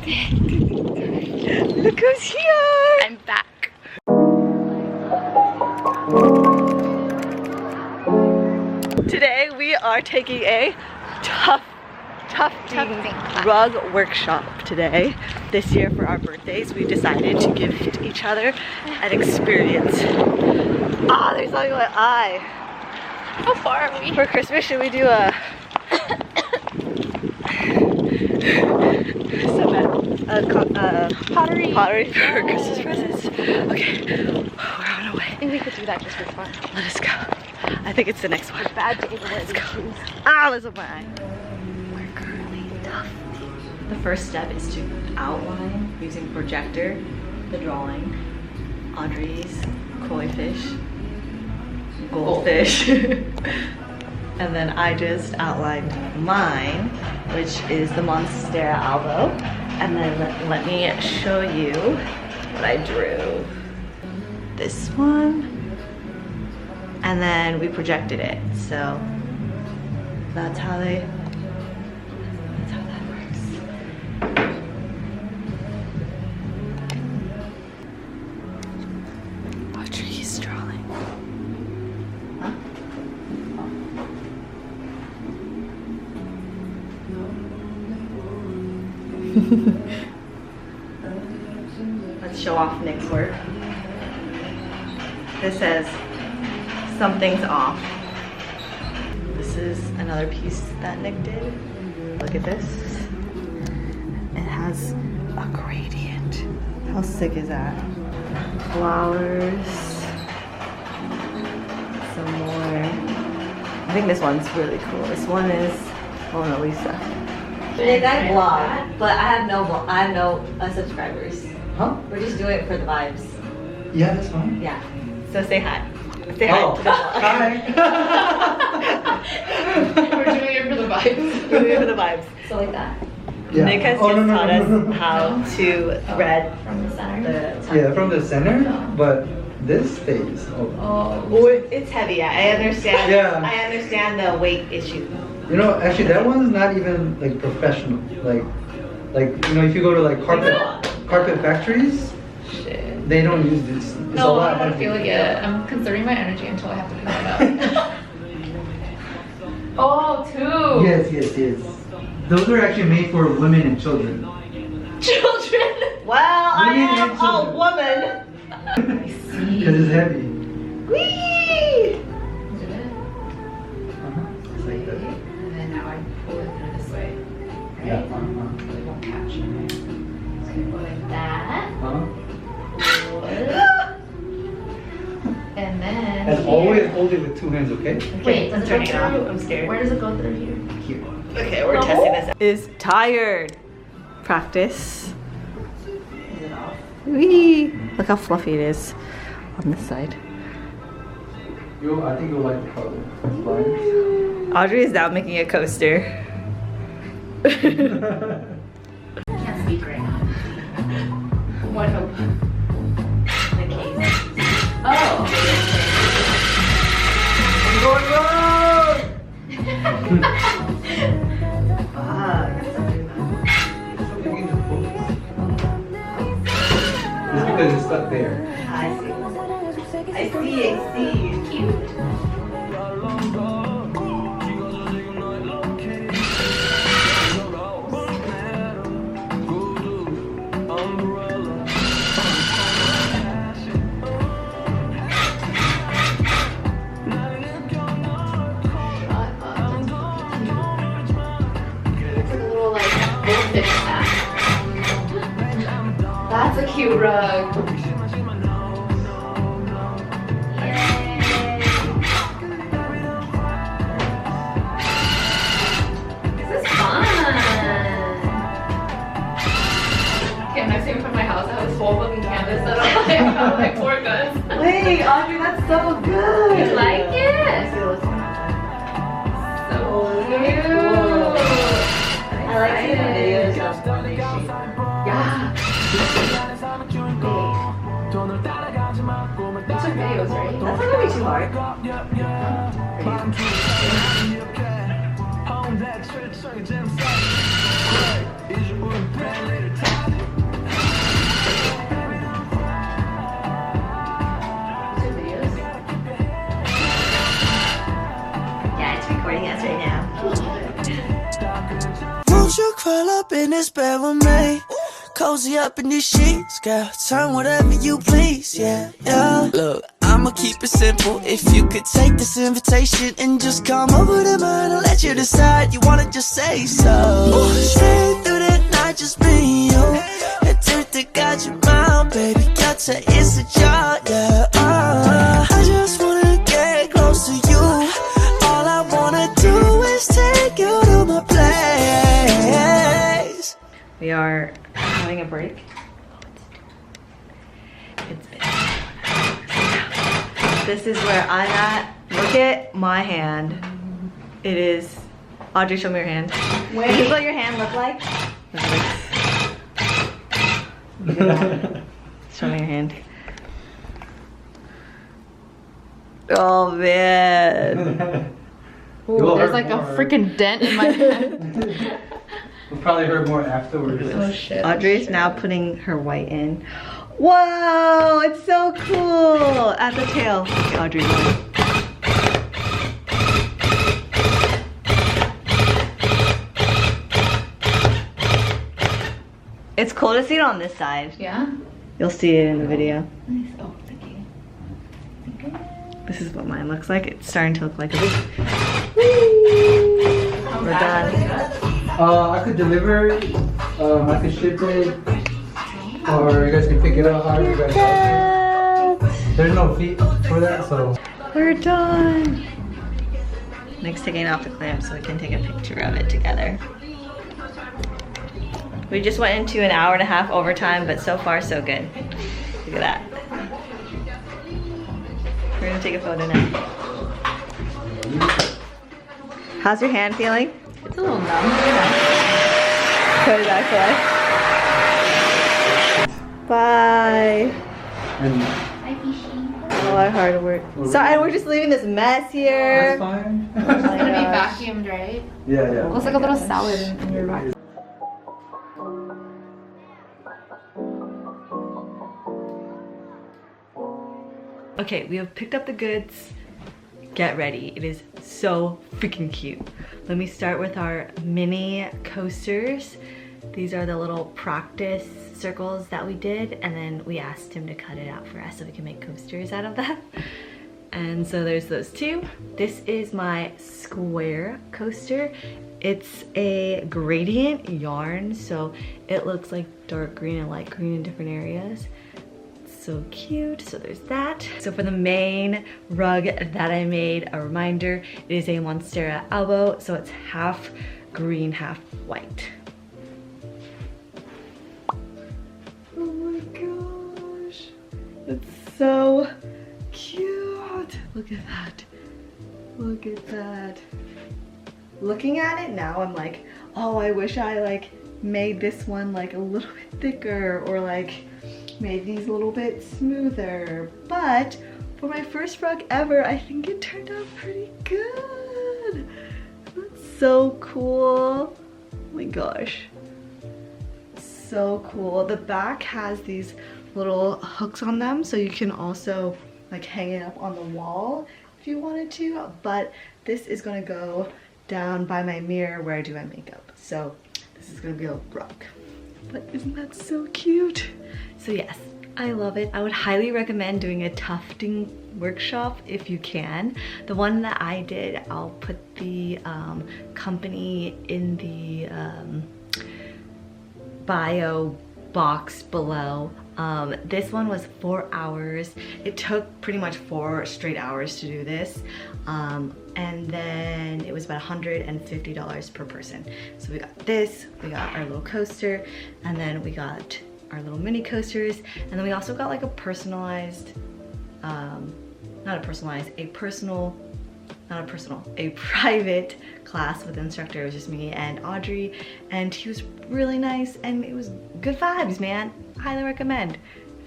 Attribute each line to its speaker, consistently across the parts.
Speaker 1: Look who's here!
Speaker 2: I'm back.
Speaker 1: Today we are taking a tufting rug workshop today. This year for our birthdays we decided to give each other an experience. Ah, there's something in my eye.
Speaker 2: How far are we?
Speaker 1: For Christmas, should we do a pottery for Christmas presents? Okay, we're on our way.
Speaker 2: I think we could do that just for fun.
Speaker 1: Let us go. I think it's the next one.
Speaker 2: Bad day to wear
Speaker 1: Let's
Speaker 2: these
Speaker 1: go.
Speaker 2: shoes.
Speaker 1: Ah, there's a my eye. We're currently tufting. The first step is to outline using projector the drawing. Audrey's koi fish, goldfish. And then I just outlined mine, which is the Monstera albo. And then let me show you what I drew. This one. And then we projected it. So that's how that works. Audrey's drawing. Huh? Let's show off Nick's work. This says, something's off. This is another piece that Nick did. Look at this. It has a gradient. How sick is that? Flowers. Some more. I think this one's really cool. This one is Mona Lisa. Nick, I vlog, but I have no subscribers.
Speaker 3: Huh?
Speaker 1: We're just doing it for the vibes.
Speaker 3: Yeah, that's fine.
Speaker 1: Yeah. So say hi. Say hi to the vlog.
Speaker 3: Hi.
Speaker 2: We're doing it for the vibes.
Speaker 1: We're doing it for the vibes.
Speaker 2: So like that.
Speaker 3: Yeah.
Speaker 1: Nick has just taught us how to thread
Speaker 2: From the center.
Speaker 3: Yeah, from the center, but this stays.
Speaker 2: Oh.
Speaker 1: It's heavy. I understand.
Speaker 3: Yeah.
Speaker 1: I understand the weight issue.
Speaker 3: You know, actually, that one's not even like professional. Like you know, if you go to like carpet factories,
Speaker 2: Shit.
Speaker 3: they don't use this. It's a
Speaker 2: No,
Speaker 3: lot
Speaker 2: I don't
Speaker 3: heavy.
Speaker 2: feel it yet. I'm conserving my energy until I have to pick it up. Oh, two.
Speaker 3: Yes. Those are actually made for women and children.
Speaker 2: Children.
Speaker 1: Well, I
Speaker 3: Women
Speaker 1: am
Speaker 3: and
Speaker 1: a
Speaker 3: children.
Speaker 1: woman.
Speaker 3: Because it's heavy.
Speaker 1: Whee!
Speaker 2: Did it?
Speaker 3: Just like that.
Speaker 2: And then now I pull it through this way. Right?
Speaker 3: Yeah.
Speaker 2: It won't catch. Okay. So you go like that. And then.
Speaker 3: And
Speaker 2: here.
Speaker 3: always hold it with two hands, okay?
Speaker 2: Wait,
Speaker 1: I'm
Speaker 2: does it go
Speaker 1: turning it off.
Speaker 2: through?
Speaker 1: I'm scared.
Speaker 2: Where does it go through here?
Speaker 3: Here.
Speaker 1: Okay, we're testing this. Is tired. Practice.
Speaker 2: Is it off?
Speaker 1: Whee! Look how fluffy it is on this side.
Speaker 3: I think you'll like the color. It's
Speaker 1: Audrey is now making a coaster.
Speaker 2: Can't speak right now. What hope? The case. Oh.
Speaker 3: Just because it's stuck there.
Speaker 1: I see.
Speaker 2: Cute. That's a cute rug. This is fun. Okay, next time from my house, I have this whole fucking canvas that I'm like 4 guns.
Speaker 1: Wait, Audrey, that's so good.
Speaker 2: You like it? So cute.
Speaker 1: I like seeing the videos of
Speaker 2: Yeah. These are videos, right?
Speaker 1: That's not gonna be too hard.
Speaker 3: Okay.
Speaker 4: up in this bed with me. Cozy up in these sheets, girl. Turn whatever you please, yeah, yeah. Look, I'ma keep it simple. If you could take this invitation and just come over to mine, I'll let you decide. You wanna just say so. Stay through the night, just me and you. And everything got you mind, baby. Got to insecure, yeah. I just wanna get close to you. All I wanna do is take you to my place.
Speaker 1: We are having a break. It's been 2 hours. This is where I'm at. Look at my hand. It is. Audrey, show me your hand. Wait. This is what your hand look like. Look at that. Show me your hand. Oh man.
Speaker 2: Ooh, there's like a freaking dent in my hand.
Speaker 3: We'll probably hurt more afterwards.
Speaker 2: Oh shit.
Speaker 1: Audrey's now putting her white in. Whoa, it's so cool. At the tail. Okay, Audrey. It's cool to see it on this side.
Speaker 2: Yeah?
Speaker 1: You'll see it in the video.
Speaker 2: Nice. Oh, thank you.
Speaker 1: This is what mine looks like. It's starting to look like a big... We're done.
Speaker 3: I could deliver it, I could ship it, or you guys can pick it up however you guys want. There's no fee for that, so.
Speaker 1: We're done. Nick's taking off the clamp so we can take a picture of it together. We just went into an 1.5 hour overtime, but so far so good. Look at that. We're gonna take a photo now. How's your hand feeling?
Speaker 2: It's a little numb.
Speaker 1: Put it back away. Bye.
Speaker 3: And
Speaker 1: All our hard work. Sorry, we're just leaving this mess here.
Speaker 3: that's fine.
Speaker 2: It's gonna be vacuumed, right?
Speaker 3: Yeah, yeah.
Speaker 2: It looks like a little salad in your vacuum.
Speaker 1: Okay, we have picked up the goods. Get ready. It is so freaking cute. Let me start with our mini coasters. These are the little practice circles that we did, and then we asked him to cut it out for us so we can make coasters out of them. And so there's those two. This is my square coaster. It's a gradient yarn, so it looks like dark green and light green in different areas. So cute. So there's that. So for the main rug that I made, a reminder, it is a Monstera elbow, so it's half green, half white. Oh my gosh, it's so cute. Look at that. Look at that. Looking at it now, I'm like, oh, I wish I like made this one like a little bit thicker, or like made these a little bit smoother. But for my first rug ever, I think it turned out pretty good. That's so cool. Oh my gosh. So cool. The back has these little hooks on them, so you can also like hang it up on the wall if you wanted to, but this is gonna go down by my mirror where I do my makeup. So this is gonna be a rug. But isn't that so cute? So yes, I love it. I would highly recommend doing a tufting workshop if you can. The one that I did, I'll put the company in the bio box below. This one was 4 hours. It took pretty much 4 straight hours to do this. And then it was about $150 per person. So we got this, we got our little coaster, and then we got our little mini coasters, and then we also got like a personalized, a private class with the instructor. It was just me and Audrey, and he was really nice, and it was good vibes, man. Highly recommend.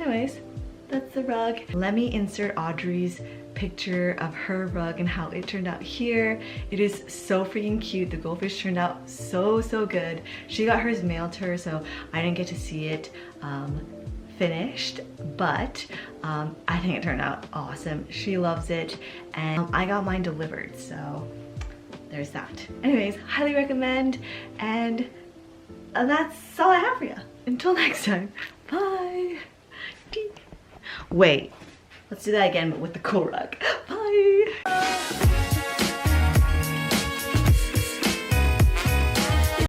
Speaker 1: Anyways, that's the rug. Let me insert Audrey's picture of her rug and how it turned out here. It is so freaking cute. The goldfish turned out so good. She got hers mailed to her, so I didn't get to see it finished, but I think it turned out awesome. She loves it, and I got mine delivered, so there's that. Anyways, highly recommend, and that's all I have for you. Until next time, bye. Wait, let's do that again, but with the cool rug. Bye.